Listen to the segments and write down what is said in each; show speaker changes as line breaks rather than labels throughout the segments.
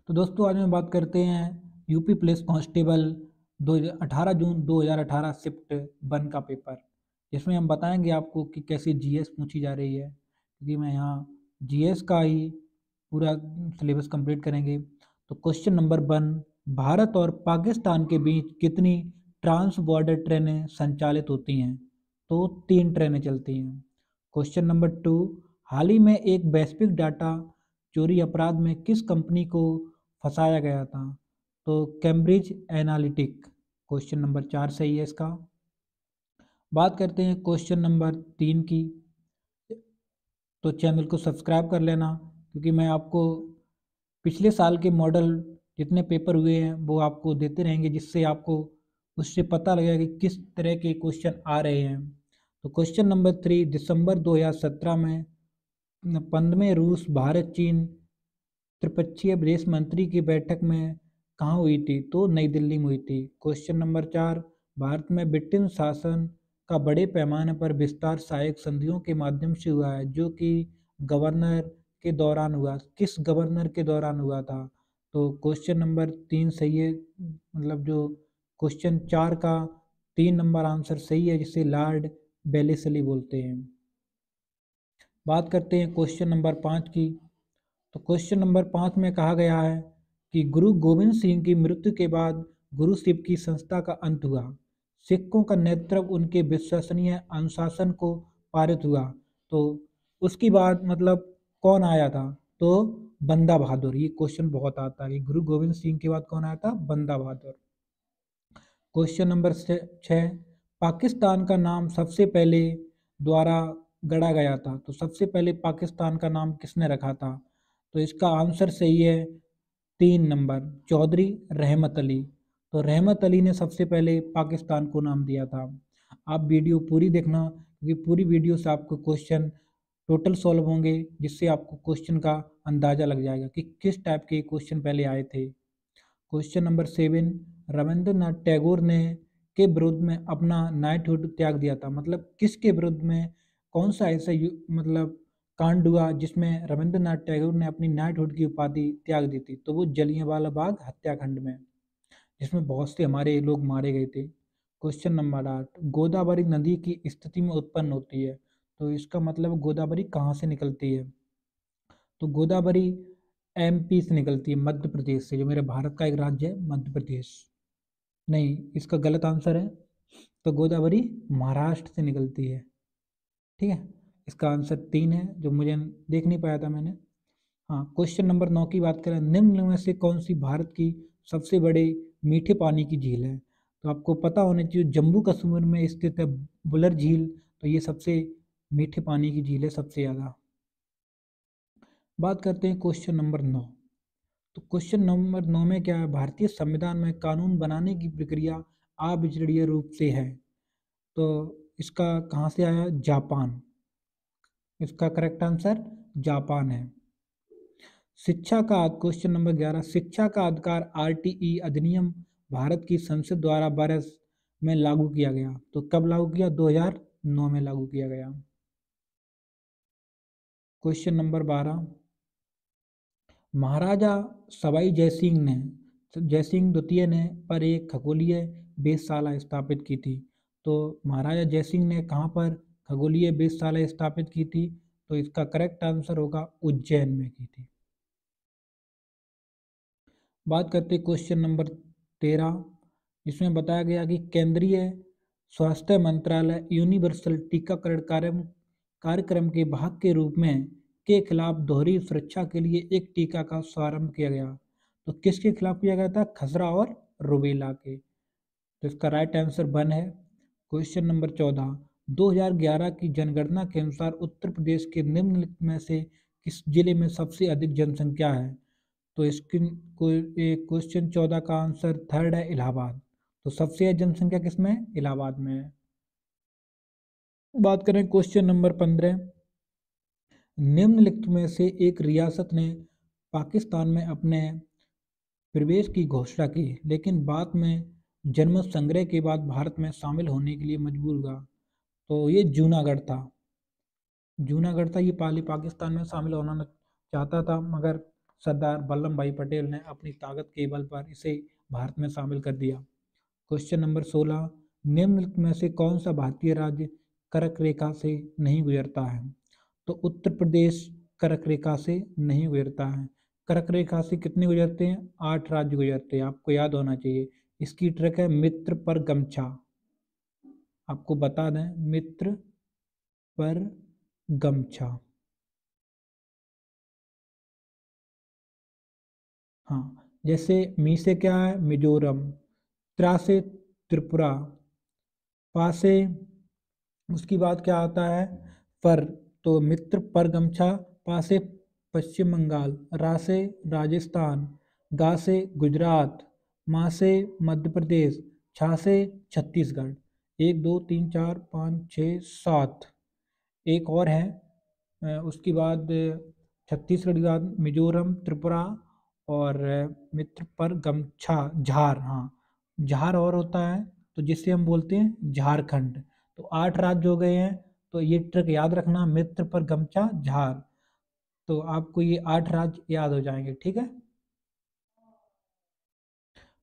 तो दोस्तों आज हम बात करते हैं यूपी पुलिस कांस्टेबल 18 जून 2018 शिफ्ट 1 का पेपर, जिसमें हम बताएंगे आपको कि कैसे जीएस पूछी जा रही है, क्योंकि मैं यहाँ जीएस का ही पूरा सिलेबस कंप्लीट करेंगे। तो क्वेश्चन नंबर 1, भारत और पाकिस्तान के बीच कितनी ट्रांस बॉर्डर ट्रेनें संचालित होती हैं? तो 3 ट्रेनें चलती हैं। क्वेश्चन नंबर 2, हाल ही में एक वैश्विक डाटा चोरी अपराध में किस कंपनी को फंसाया गया था? तो कैम्ब्रिज एनालिटिक क्वेश्चन नंबर 4 सही है इसका। बात करते हैं क्वेश्चन नंबर 3 की। तो चैनल को सब्सक्राइब कर लेना, क्योंकि मैं आपको पिछले साल के मॉडल जितने पेपर हुए हैं वो आपको देते रहेंगे, जिससे आपको उससे पता लगेगा कि किस तरह के क्वेश्चन आ रहे हैं। तो क्वेश्चन नंबर 3, दिसंबर 2017 में 15वें रूस भारत चीन त्रिपक्षीय विदेश मंत्री की बैठक में कहाँ हुई थी? तो नई दिल्ली में हुई थी। क्वेश्चन नंबर 4, भारत में ब्रिटेन शासन का बड़े पैमाने पर विस्तार सहायक संधियों के माध्यम से हुआ है, जो कि गवर्नर के दौरान हुआ। किस गवर्नर के दौरान हुआ था? तो क्वेश्चन नंबर 3 सही है, मतलब जो क्वेश्चन 4 का 3 नंबर आंसर सही है, जिसे लॉर्ड वेलेस्ली बोलते हैं। बात करते हैं क्वेश्चन नंबर 5 की। तो क्वेश्चन नंबर 5 में कहा गया है कि गुरु गोविंद सिंह की मृत्यु के बाद गुरु शिव की संस्था का अंत हुआ। सिखों का नेतृत्व उनके विश्वसनीय अनुशासन को पारित हुआ। तो उसके बाद मतलब कौन आया था? तो बंदा बहादुर। ये क्वेश्चन बहुत आता है कि गुरु गोविंद सिंह के बाद कौन आया था? बंदा बहादुर। क्वेश्चन नंबर 6, पाकिस्तान का नाम सबसे पहले द्वारा गढ़ा गया था। तो सबसे पहले पाकिस्तान का नाम किसने रखा था? तो इसका आंसर सही है 3 नंबर, चौधरी रहमत अली। तो रहमत अली ने सबसे पहले पाकिस्तान को नाम दिया था। आप वीडियो पूरी देखना, क्योंकि पूरी वीडियो से आपको क्वेश्चन टोटल सॉल्व होंगे, जिससे आपको क्वेश्चन का अंदाजा लग जाएगा कि किस टाइप के क्वेश्चन पहले आए थे। क्वेश्चन नंबर 7, रविंद्रनाथ टैगोर ने के विरुद्ध में अपना नाइटहुड त्याग दिया था। मतलब किसके विरुद्ध में, कौन सा ऐसा मतलब कांड हुआ जिसमें रविंद्रनाथ टैगोर ने अपनी नाइटहुड की उपाधि त्याग दी थी? तो वो जलियांवाला बाग हत्याकांड में, जिसमें बहुत से हमारे लोग मारे गए थे। क्वेश्चन नंबर 8, गोदावरी नदी की स्थिति में उत्पन्न होती है। तो इसका मतलब गोदावरी कहाँ से निकलती है? तो गोदावरी एमपी से निकलती है, मध्य प्रदेश से, जो मेरे भारत का एक राज्य है मध्य प्रदेश। नहीं, इसका गलत आंसर है। तो गोदावरी महाराष्ट्र से निकलती है। ठीक है, इसका आंसर 3 है, जो मुझे देख नहीं पाया था मैंने। हाँ, क्वेश्चन नंबर 9 की बात करें, निम्न में से कौन सी भारत की सबसे बड़े मीठे पानी की झील है? तो आपको पता होना चाहिए, जम्मू कश्मीर में स्थित है बुलर झील। तो ये सबसे मीठे पानी की झील है सबसे ज़्यादा। बात करते हैं क्वेश्चन नंबर 9। तो क्वेश्चन नंबर 9 में क्या है? भारतीय संविधान में कानून बनाने की प्रक्रिया अविश्वसनीय रूप से है। तो इसका कहाँ से आया? जापान। इसका करेक्ट आंसर जापान है। शिक्षा का क्वेश्चन नंबर 11, शिक्षा का अधिकार आरटीई अधिनियम भारत की संसद द्वारा बरस में लागू किया गया। तो कब लागू किया? 2009 में लागू किया गया। क्वेश्चन नंबर 12, महाराजा सवाई जयसिंह द्वितीय ने पर एक खगोलीय वेधशाला स्थापित की थी। तो महाराजा जयसिंह ने कहाँ पर खगोलीय वेधशाला स्थापित की थी? तो इसका करेक्ट आंसर होगा उज्जैन में की थी। बात करते क्वेश्चन नंबर 13, जिसमें बताया गया कि केंद्रीय स्वास्थ्य मंत्रालय यूनिवर्सल टीकाकरण कार्यक्रम के भाग के रूप में के खिलाफ दोहरी सुरक्षा के लिए एक टीका का शुभारंभ किया गया। तो किसके खिलाफ किया गया था? खसरा और रुबेला के। तो इसका राइट आंसर 1 है। क्वेश्चन नंबर 14, 2011 की जनगणना के अनुसार उत्तर प्रदेश के निम्नलिखित में से किस जिले में सबसे अधिक जनसंख्या है? तो इसकी क्वेश्चन 14 का आंसर 3rd है, इलाहाबाद। तो सबसे अधिक जनसंख्या किसमें? इलाहाबाद में है। बात करें क्वेश्चन नंबर 15, निम्नलिखित में से एक रियासत ने पाकिस्तान में अपने प्रवेश की घोषणा की, लेकिन बाद में जनमत संग्रह के बाद भारत में शामिल होने के लिए मजबूर हुआ। तो ये जूनागढ़ था। जूनागढ़ था, ये पहले पाकिस्तान में शामिल होना चाहता था, मगर सरदार वल्लभ भाई पटेल ने अपनी ताकत के बल पर इसे भारत में शामिल कर दिया। क्वेश्चन नंबर 16, निम्नलिखित में से कौन सा भारतीय राज्य कर्क रेखा से नहीं गुजरता है? तो उत्तर प्रदेश कर्क रेखा से नहीं गुजरता है। कर्क रेखा से कितने गुजरते हैं? 8 राज्य गुजरते हैं, आपको याद होना चाहिए। इसकी ट्रिक है मित्र पर गमछा। आपको बता दें, मित्र पर गमछा। हाँ, जैसे मी से क्या है? मिजोरम। त्रा से त्रिपुरा। पा से उसकी बात क्या आता है? पर, तो मित्र पर गमछा। पा से पश्चिम बंगाल। रा से राजस्थान। गा से गुजरात। मा से मध्य प्रदेश। छा से छत्तीसगढ़। 1 2 3 4 5 6 7। एक और है, उसके बाद छत्तीसगढ़ के बाद मिजोरम, त्रिपुरा और मित्र पर गमछा झार। हाँ, झार और होता है, तो जिसे हम बोलते हैं झारखंड। तो 8 राज्य हो गए हैं। तो ये ट्रिक याद रखना, मित्र पर गमछा झार। तो आपको ये 8 राज्य याद हो जाएंगे, ठीक है।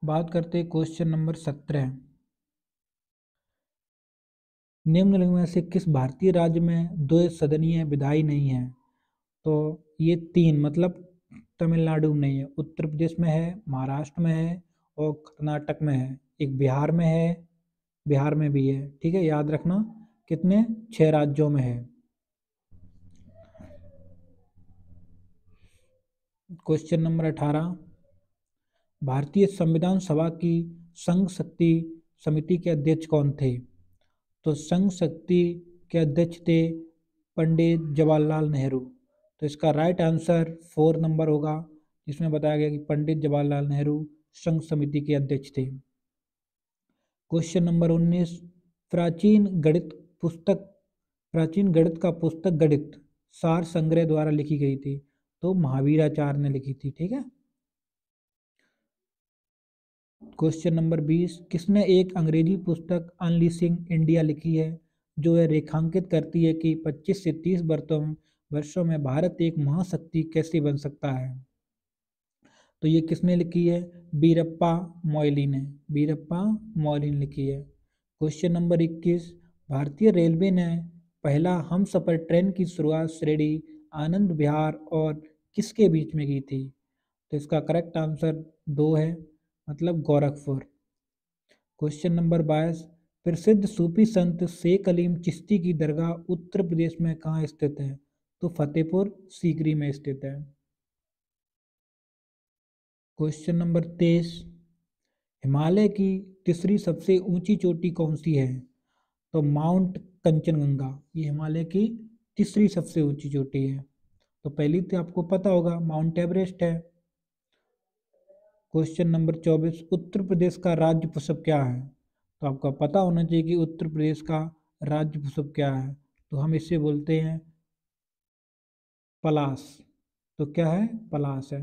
बात करते हैं क्वेश्चन नंबर 17। निम्नलिखित में से किस भारतीय राज्य में द्विसदनीय विधायी नहीं है? तो ये 3, मतलब तमिलनाडु में नहीं है, उत्तर प्रदेश में है, महाराष्ट्र में है और कर्नाटक में है। एक बिहार में है, बिहार में भी है, ठीक है, याद रखना। कितने? 6 राज्यों में है। क्वेश्चन नंबर 18, भारतीय संविधान सभा की संघ शक्ति समिति के अध्यक्ष कौन थे? तो संघ शक्ति के अध्यक्ष थे पंडित जवाहरलाल नेहरू। तो इसका राइट आंसर 4 नंबर होगा, जिसमें बताया गया कि पंडित जवाहरलाल नेहरू संघ समिति के अध्यक्ष थे। क्वेश्चन नंबर 19, प्राचीन गणित पुस्तक प्राचीन गणित का पुस्तक गणित सार संग्रह द्वारा लिखी गई थी। तो महावीराचार्य ने लिखी थी, ठीक है। क्वेश्चन नंबर 20, किसने एक अंग्रेजी पुस्तक अनलीशिंग इंडिया लिखी है, जो यह रेखांकित करती है कि 25 से 30 वर्षों में भारत एक महाशक्ति कैसे बन सकता है? तो ये किसने लिखी है? बीरप्पा मोइली ने। बीरप्पा मोइली ने लिखी है। क्वेश्चन नंबर 21, भारतीय रेलवे ने पहला हमसफर ट्रेन की शुरुआत श्रेणी आनंद विहार और किसके बीच में की थी? तो इसका करेक्ट आंसर 2 है, मतलब गोरखपुर। क्वेश्चन नंबर 22, प्रसिद्ध सूफी संत शेख अलीम चिश्ती की दरगाह उत्तर प्रदेश में कहाँ स्थित है? तो फतेहपुर सीकरी में स्थित है। क्वेश्चन नंबर 23, हिमालय की तीसरी सबसे ऊंची चोटी कौन सी है? तो माउंट कंचनजंगा, ये हिमालय की तीसरी सबसे ऊंची चोटी है। तो पहली तो आपको पता होगा, माउंट एवरेस्ट है। क्वेश्चन नंबर 24, उत्तर प्रदेश का राज्य पुष्प क्या है? तो आपको पता होना चाहिए कि उत्तर प्रदेश का राज्य पुष्प क्या है। तो हम इसे बोलते हैं पलाश। तो क्या है? पलाश है।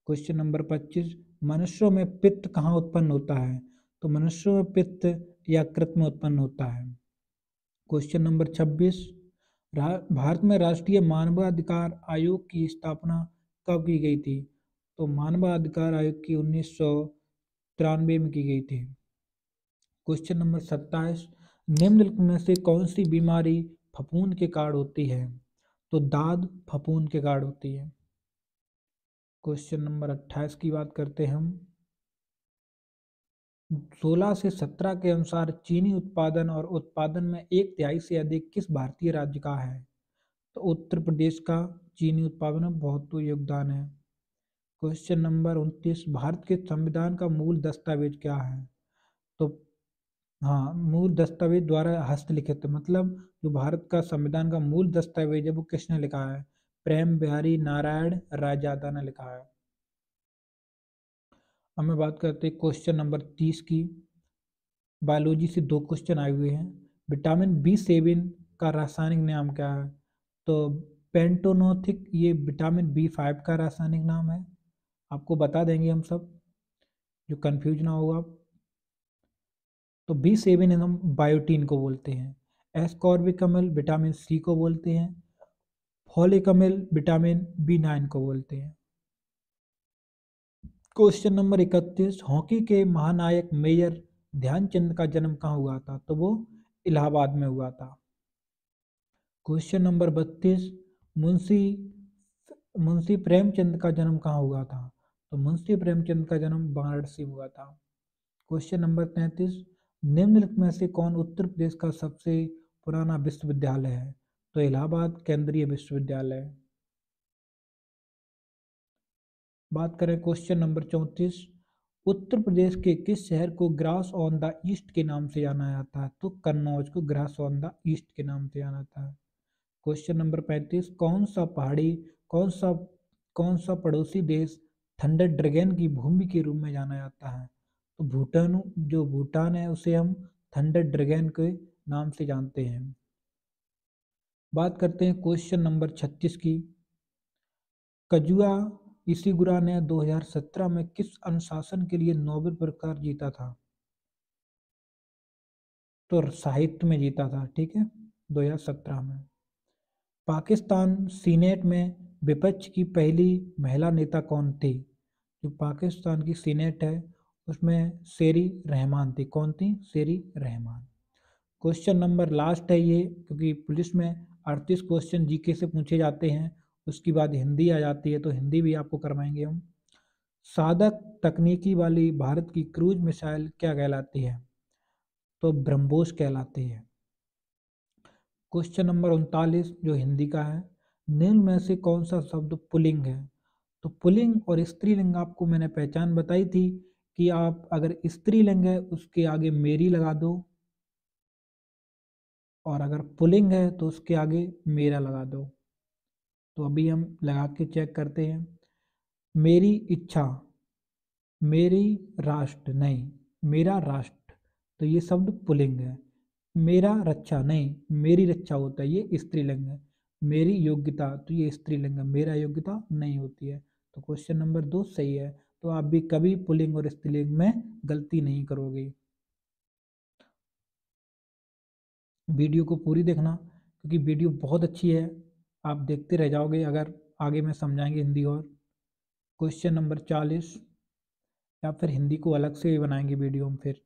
क्वेश्चन नंबर 25, मनुष्यों में पित्त कहाँ उत्पन्न होता है? तो मनुष्यों में पित्त यकृत में उत्पन्न होता है। क्वेश्चन नंबर 26, भारत में राष्ट्रीय मानवाधिकार आयोग की स्थापना कब की गई थी? तो मानवाधिकार आयोग की 1993 में की गई थी। क्वेश्चन नंबर 27, निम्नलिखित में से कौन सी बीमारी फफूंद के कारण होती है? तो दाद फफूंद के कारण होती है। क्वेश्चन नंबर 28 की बात करते हैं हम। 16 से 17 के अनुसार चीनी उत्पादन और उत्पादन में 1/3 से अधिक किस भारतीय राज्य का है? तो उत्तर प्रदेश का चीनी उत्पादन में बहुत योगदान है। क्वेश्चन नंबर 29, भारत के संविधान का मूल दस्तावेज क्या है? तो हाँ, मूल दस्तावेज द्वारा हस्तलिखित, मतलब जो भारत का संविधान का मूल दस्तावेज है वो किसने लिखा है? प्रेम बिहारी नारायण रायजादा ने लिखा है। अब मैं बात करते हैं क्वेश्चन नंबर 30 की। बायोलॉजी से 2 क्वेश्चन आए हुए हैं। विटामिन B7 का रासायनिक नाम क्या है? तो पेंटोनोथिक, ये विटामिन B5 का रासायनिक नाम है। आपको बता देंगे हम सब, जो कंफ्यूज ना होगा। तो B7 हम बायोटीन को बोलते हैं। एस्कॉर्बिक अम्ल विटामिन C को बोलते हैं। फॉलिक अम्ल विटामिन B9 को बोलते हैं। क्वेश्चन नंबर 31, हॉकी के महानायक मेजर ध्यानचंद का जन्म कहाँ हुआ था? तो वो इलाहाबाद में हुआ था। क्वेश्चन नंबर 32, मुंशी मुंशी प्रेमचंद का जन्म कहाँ हुआ था? तो मुंशी प्रेमचंद का जन्म वाराणसी में हुआ था। क्वेश्चन नंबर 33, निम्नलिखित में से कौन उत्तर प्रदेश का सबसे पुराना विश्वविद्यालय है? तो इलाहाबाद केंद्रीय विश्वविद्यालय। बात करें क्वेश्चन नंबर 34, उत्तर प्रदेश के किस शहर को ग्रास ऑन द ईस्ट के नाम से जाना जाता है? तो कन्नौज को ग्रास ऑन द ईस्ट के नाम से जाना जाता है। क्वेश्चन नंबर 35, कौन सा पड़ोसी देश थंडर ड्रैगन की भूमि के रूप में जाना जाता है? तो भूटान है, उसे हम थंडर ड्रैगन के नाम से जानते हैं। बात करते हैं क्वेश्चन नंबर 36 की। कजुआ इशिगुरा ने 2017 में किस अनुशासन के लिए नोबेल पुरस्कार जीता था? तो साहित्य में जीता था, ठीक है, 2017 में। पाकिस्तान सीनेट में विपक्ष की पहली महिला नेता कौन थी? जो पाकिस्तान की सीनेट है उसमें शेरी रहमान थी। कौन थी? शेरी रहमान। क्वेश्चन नंबर लास्ट है ये, क्योंकि पुलिस में 38 क्वेश्चन जीके से पूछे जाते हैं, उसके बाद हिंदी आ जाती है, तो हिंदी भी आपको करवाएंगे हम। साधक तकनीकी वाली भारत की क्रूज मिसाइल क्या कहलाती है? तो ब्रह्मोस कहलाती है। क्वेश्चन नंबर 39 जो हिंदी का है, निम्न में से कौन सा शब्द पुल्लिंग है? तो पुल्लिंग और स्त्रीलिंग आपको मैंने पहचान बताई थी कि आप अगर स्त्रीलिंग है उसके आगे मेरी लगा दो, और अगर पुल्लिंग है तो उसके आगे मेरा लगा दो। तो अभी हम लगा के चेक करते हैं। मेरी इच्छा, मेरी राष्ट्र नहीं, मेरा राष्ट्र, तो ये शब्द पुल्लिंग है। मेरा रक्षा नहीं, मेरी रक्षा होता है, ये स्त्रीलिंग है। मेरी योग्यता, तो ये स्त्रीलिंग है, मेरा योग्यता नहीं होती है। तो क्वेश्चन नंबर 2 सही है। तो आप भी कभी पुल्लिंग और स्त्रीलिंग में गलती नहीं करोगे। वीडियो को पूरी देखना, क्योंकि वीडियो बहुत अच्छी है, आप देखते रह जाओगे अगर आगे में समझाएंगे हिंदी। और क्वेश्चन नंबर 40, या फिर हिंदी को अलग से भी बनाएंगे वीडियो हम फिर।